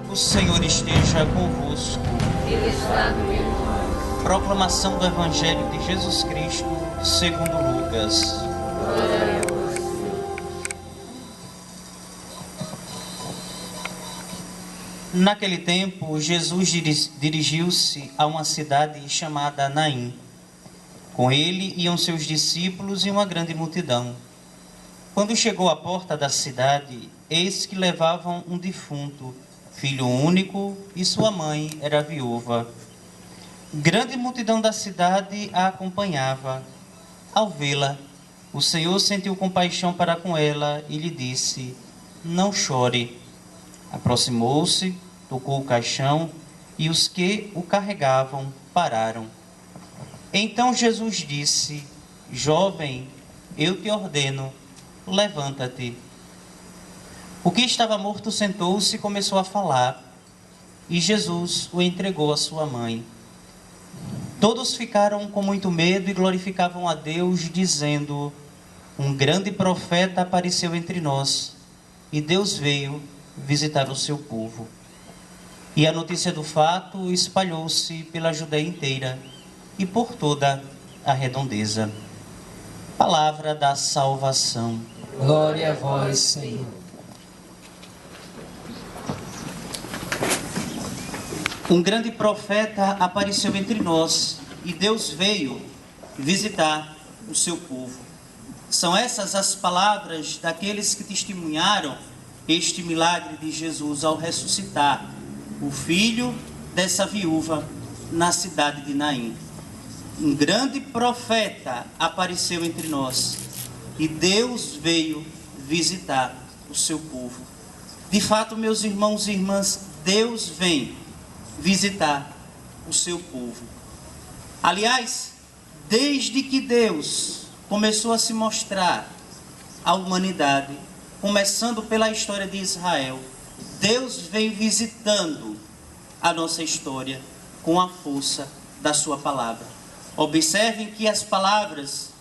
O Senhor esteja convosco. Ele está no meio de nós. Proclamação do Evangelho de Jesus Cristo, segundo Lucas. Glória a vós, Senhor. Naquele tempo, Jesus dirigiu-se a uma cidade chamada Naim. Com ele iam seus discípulos e uma grande multidão. Quando chegou à porta da cidade, eis que levavam um defunto, filho único, e sua mãe era viúva. Grande multidão da cidade a acompanhava. Ao vê-la, o Senhor sentiu compaixão para com ela e lhe disse: não chore. Aproximou-se, tocou o caixão e os que o carregavam pararam. Então Jesus disse: jovem, eu te ordeno, levanta-te. O que estava morto sentou-se e começou a falar, e Jesus o entregou à sua mãe. Todos ficaram com muito medo e glorificavam a Deus, dizendo: um grande profeta apareceu entre nós, e Deus veio visitar o seu povo. E a notícia do fato espalhou-se pela Judeia inteira e por toda a redondeza. Palavra da salvação. Glória a vós, Senhor. Um grande profeta apareceu entre nós e Deus veio visitar o seu povo. São essas as palavras daqueles que testemunharam este milagre de Jesus ao ressuscitar o filho dessa viúva na cidade de Naim. Um grande profeta apareceu entre nós e Deus veio visitar o seu povo. De fato, meus irmãos e irmãs, Deus vem visitar o seu povo. Aliás, desde que Deus começou a se mostrar à humanidade, começando pela história de Israel, Deus vem visitando a nossa história com a força da sua palavra. Observem que as palavras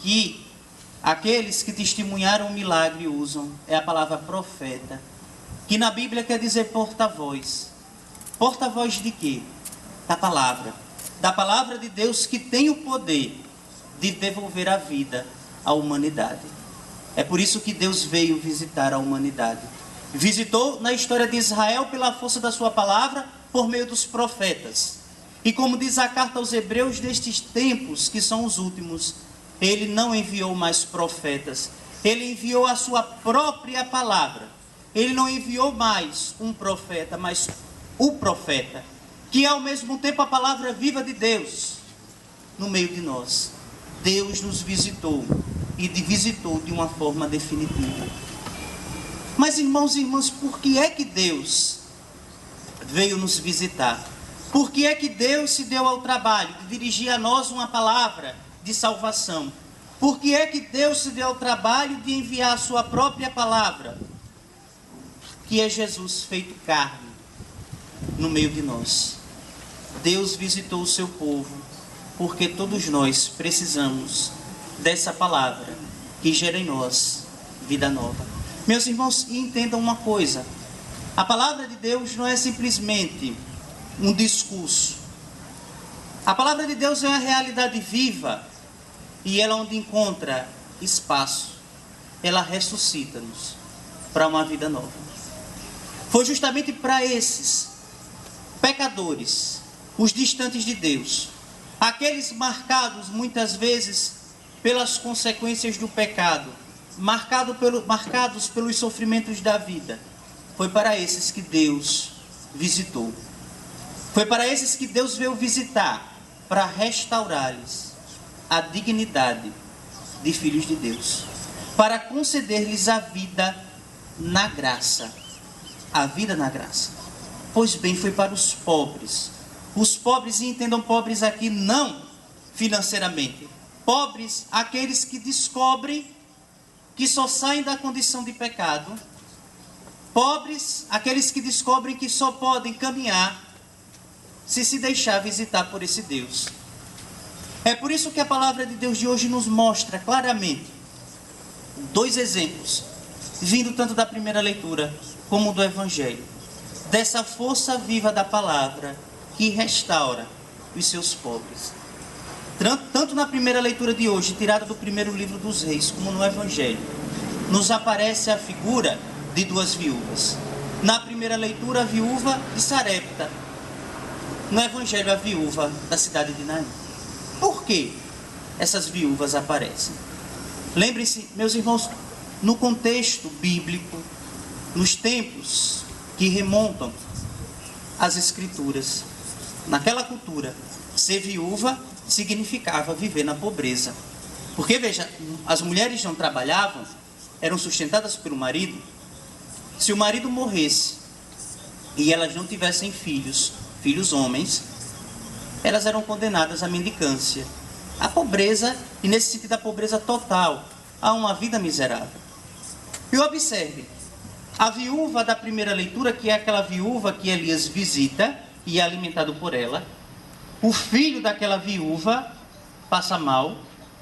que aqueles que testemunharam o milagre usam é a palavra profeta, que na Bíblia quer dizer porta-voz. Porta-voz de quê? Da palavra de Deus, que tem o poder de devolver a vida à humanidade. É por isso que Deus veio visitar a humanidade. Visitou na história de Israel pela força da sua palavra, por meio dos profetas. E como diz a carta aos Hebreus, destes tempos que são os últimos, ele não enviou mais profetas. Ele enviou a sua própria palavra. Ele não enviou mais um profeta, mas o profeta, que é ao mesmo tempo a palavra viva de Deus no meio de nós. Deus nos visitou e visitou de uma forma definitiva. Mas, irmãos e irmãs, por que é que Deus veio nos visitar? Por que é que Deus se deu ao trabalho de dirigir a nós uma palavra de salvação? Por que é que Deus se deu ao trabalho de enviar a sua própria palavra, que é Jesus feito carne no meio de nós? Deus visitou o seu povo porque todos nós precisamos dessa palavra que gera em nós vida nova. Meus irmãos, entendam uma coisa: a palavra de Deus não é simplesmente um discurso. A palavra de Deus é uma realidade viva e ela onde encontra espaço, ela ressuscita-nos para uma vida nova. Foi justamente para esses pecadores, os distantes de Deus, aqueles marcados muitas vezes pelas consequências do pecado, marcados pelos sofrimentos da vida, foi para esses que Deus visitou. Foi para esses que Deus veio visitar, para restaurar-lhes a dignidade de filhos de Deus, para conceder-lhes a vida na graça. A vida na graça. Pois bem, foi para os pobres. Os pobres, e entendam pobres aqui não financeiramente. Pobres, aqueles que descobrem que só saem da condição de pecado. Pobres, aqueles que descobrem que só podem caminhar se deixar visitar por esse Deus. É por isso que a palavra de Deus de hoje nos mostra claramente dois exemplos, vindo tanto da primeira leitura como do Evangelho. dessa força viva da palavra que restaura os seus pobres. Tanto na primeira leitura de hoje, tirada do primeiro livro dos Reis, como no Evangelho, nos aparece a figura de duas viúvas. Na primeira leitura, a viúva de Sarepta. No Evangelho, a viúva da cidade de Naim. Por que essas viúvas aparecem? Lembrem-se, meus irmãos, no contexto bíblico, nos tempos que remontam às Escrituras, naquela cultura, ser viúva significava viver na pobreza. Porque, veja, as mulheres não trabalhavam, eram sustentadas pelo marido. Se o marido morresse e elas não tivessem filhos homens, elas eram condenadas à mendicância, à pobreza, e nesse sentido a pobreza total, a uma vida miserável. E observe, a viúva da primeira leitura, que é aquela viúva que Elias visita e é alimentado por ela, o filho daquela viúva passa mal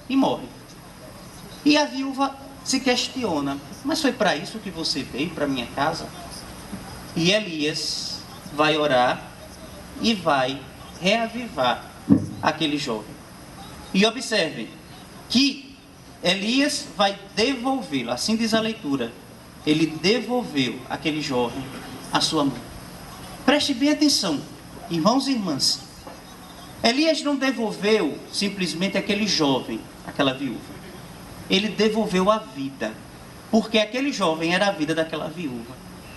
e morre. E a viúva se questiona: mas foi para isso que você veio para minha casa? E Elias vai orar e vai reavivar aquele jovem. E observem que Elias vai devolvê-lo, assim diz a leitura. Ele devolveu aquele jovem à sua mãe. Preste bem atenção, irmãos e irmãs. Elias não devolveu simplesmente aquele jovem, aquela viúva. Ele devolveu a vida, porque aquele jovem era a vida daquela viúva.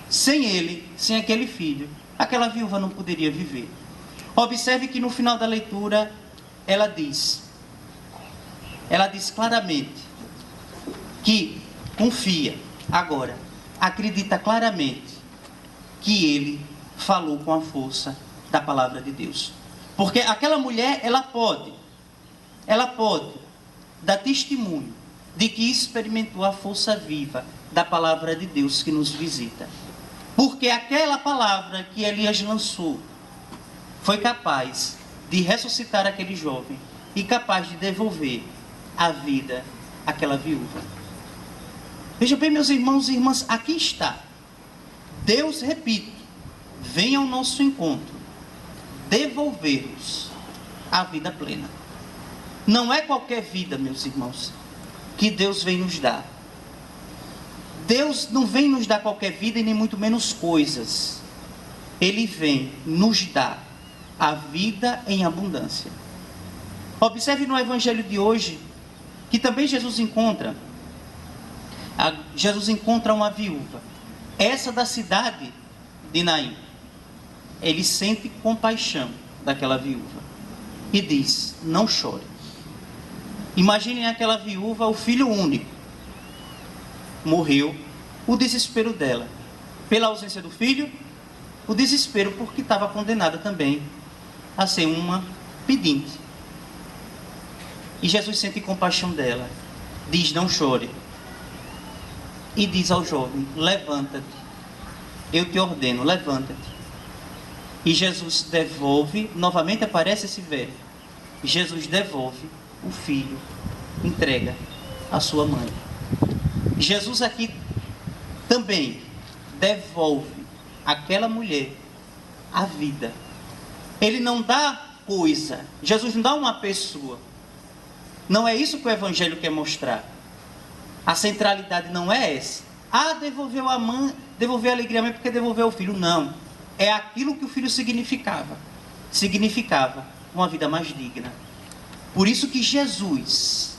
Sem ele, sem aquele filho, aquela viúva não poderia viver. Observe que no final da leitura, ela diz claramente que confia, agora, acredita claramente que ele falou com a força da palavra de Deus. Porque aquela mulher, ela pode dar testemunho de que experimentou a força viva da palavra de Deus que nos visita. Porque aquela palavra que Elias lançou foi capaz de ressuscitar aquele jovem e capaz de devolver a vida àquela viúva. Veja bem, meus irmãos e irmãs, aqui está. Deus, repito, vem ao nosso encontro devolver-nos a vida plena. Não é qualquer vida, meus irmãos, que Deus vem nos dar. Deus não vem nos dar qualquer vida e nem muito menos coisas. Ele vem nos dar a vida em abundância. Observe no Evangelho de hoje que também Jesus encontra uma viúva, essa da cidade de Naim. Ele sente compaixão daquela viúva e diz: não chore. Imaginem aquela viúva, o filho único, morreu, o desespero dela, pela ausência do filho, o desespero porque estava condenada também a ser uma pedinte. E Jesus sente compaixão dela, diz: não chore. E diz ao jovem: levanta-te, eu te ordeno, levanta-te. E Jesus devolve, novamente aparece esse verbo, Jesus devolve o filho, entrega à sua mãe. Jesus aqui também devolve àquela mulher a vida. Ele não dá coisa, Jesus não dá uma pessoa. Não é isso que o Evangelho quer mostrar. A centralidade não é essa. Devolveu a mãe, devolveu a alegria à mãe porque devolveu o filho. Não. É aquilo que o filho significava. Significava uma vida mais digna. Por isso que Jesus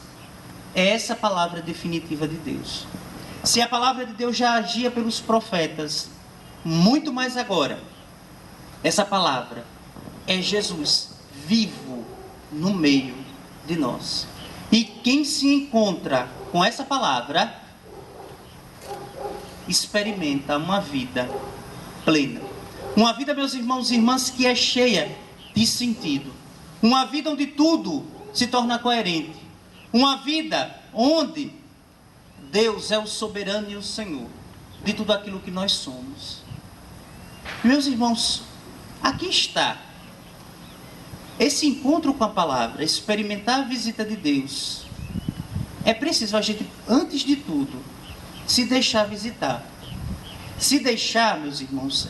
é essa palavra definitiva de Deus. Se a palavra de Deus já agia pelos profetas, muito mais agora, essa palavra é Jesus vivo no meio de nós. E quem se encontra com essa palavra, experimenta uma vida plena. Uma vida, meus irmãos e irmãs, que é cheia de sentido. Uma vida onde tudo se torna coerente. Uma vida onde Deus é o soberano e o Senhor de tudo aquilo que nós somos. Meus irmãos, aqui está. Esse encontro com a palavra, experimentar a visita de Deus, é preciso a gente, antes de tudo, se deixar visitar. Se deixar, meus irmãos,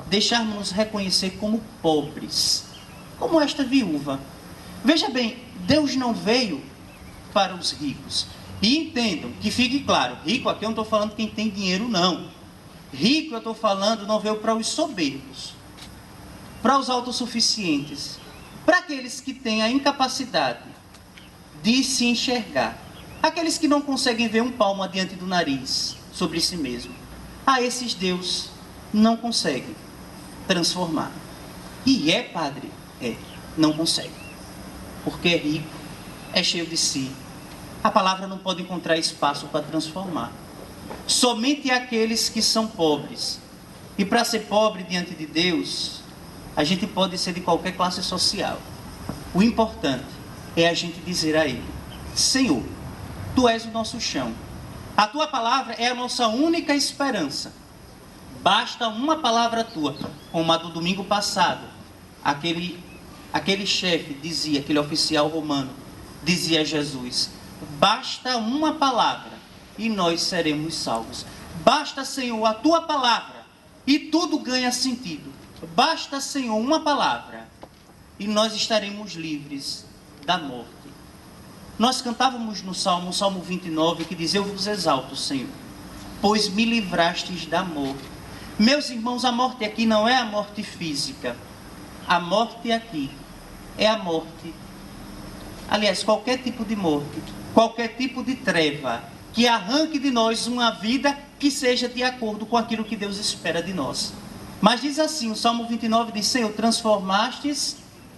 deixarmos reconhecer como pobres, como esta viúva. Veja bem, Deus não veio para os ricos. E entendam, que fique claro, rico aqui eu não estou falando quem tem dinheiro, não. Rico eu estou falando, não veio para os soberbos, para os autossuficientes, para aqueles que têm a incapacidade de se enxergar, aqueles que não conseguem ver um palmo adiante do nariz sobre si mesmo. A esses Deus não consegue transformar. E padre? Não consegue. Porque é rico, é cheio de si. A palavra não pode encontrar espaço para transformar. Somente aqueles que são pobres. E para ser pobre diante de Deus, a gente pode ser de qualquer classe social. O importante é a gente dizer a Ele: Senhor, Tu és o nosso chão. A Tua palavra é a nossa única esperança. Basta uma palavra Tua, como a do domingo passado. Aquele chefe dizia, aquele oficial romano, dizia a Jesus: basta uma palavra e nós seremos salvos. Basta, Senhor, a Tua palavra e tudo ganha sentido. Basta, Senhor, uma palavra e nós estaremos livres da morte. Nós cantávamos no Salmo 29, que diz: eu vos exalto, Senhor, pois me livrastes da morte. Meus irmãos, a morte aqui não é a morte física. A morte aqui é a morte, aliás, qualquer tipo de morte, qualquer tipo de treva, que arranque de nós uma vida que seja de acordo com aquilo que Deus espera de nós. Mas diz assim, o Salmo 29 diz: Senhor, transformastes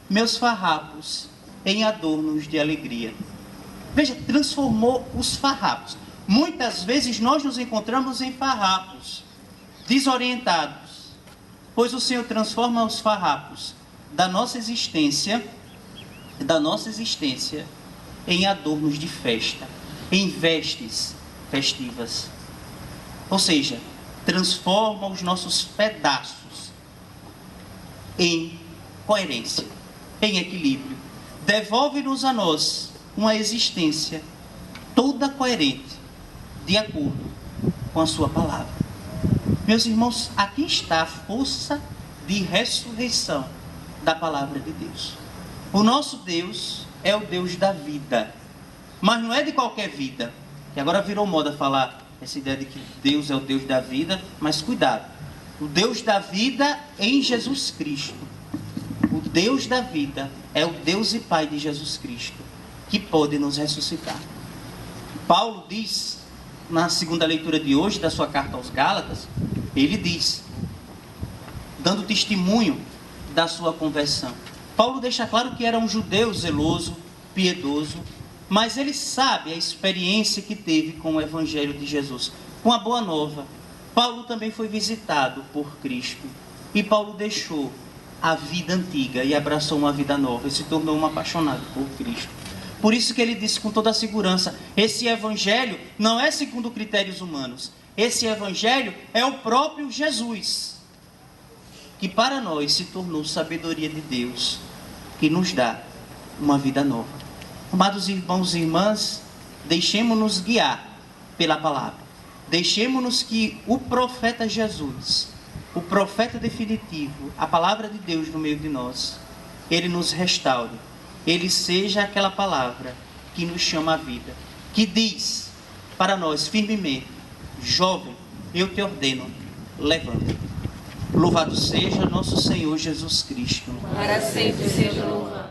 meus farrapos em adornos de alegria. Veja, transformou os farrapos. Muitas vezes nós nos encontramos em farrapos, desorientados, pois o Senhor transforma os farrapos da nossa existência em adornos de festa, em vestes festivas. Ou seja, transforma os nossos pedaços em coerência, em equilíbrio. Devolve-nos a nós uma existência toda coerente, de acordo com a Sua palavra. Meus irmãos, aqui está a força de ressurreição da palavra de Deus. O nosso Deus é o Deus da vida, mas não é de qualquer vida, que agora virou moda falar essa ideia de que Deus é o Deus da vida, mas cuidado, o Deus da vida em Jesus Cristo. O Deus da vida é o Deus e Pai de Jesus Cristo, que pode nos ressuscitar. Paulo diz, na segunda leitura de hoje da sua carta aos Gálatas, ele diz, dando testemunho da sua conversão. Paulo deixa claro que era um judeu zeloso, piedoso, mas ele sabe a experiência que teve com o Evangelho de Jesus, com a Boa Nova. Paulo também foi visitado por Cristo, e Paulo deixou a vida antiga e abraçou uma vida nova, e se tornou um apaixonado por Cristo. Por isso que ele disse com toda a segurança: esse Evangelho não é segundo critérios humanos, esse Evangelho é o próprio Jesus, que para nós se tornou sabedoria de Deus, que nos dá uma vida nova. Amados irmãos e irmãs, deixemos-nos guiar pela palavra. Deixemos-nos que o profeta Jesus, o profeta definitivo, a palavra de Deus no meio de nós, ele nos restaure. Ele seja aquela palavra que nos chama à vida, que diz para nós firmemente: jovem, eu te ordeno, levanta-te. Louvado seja nosso Senhor Jesus Cristo. Para sempre seja louvado.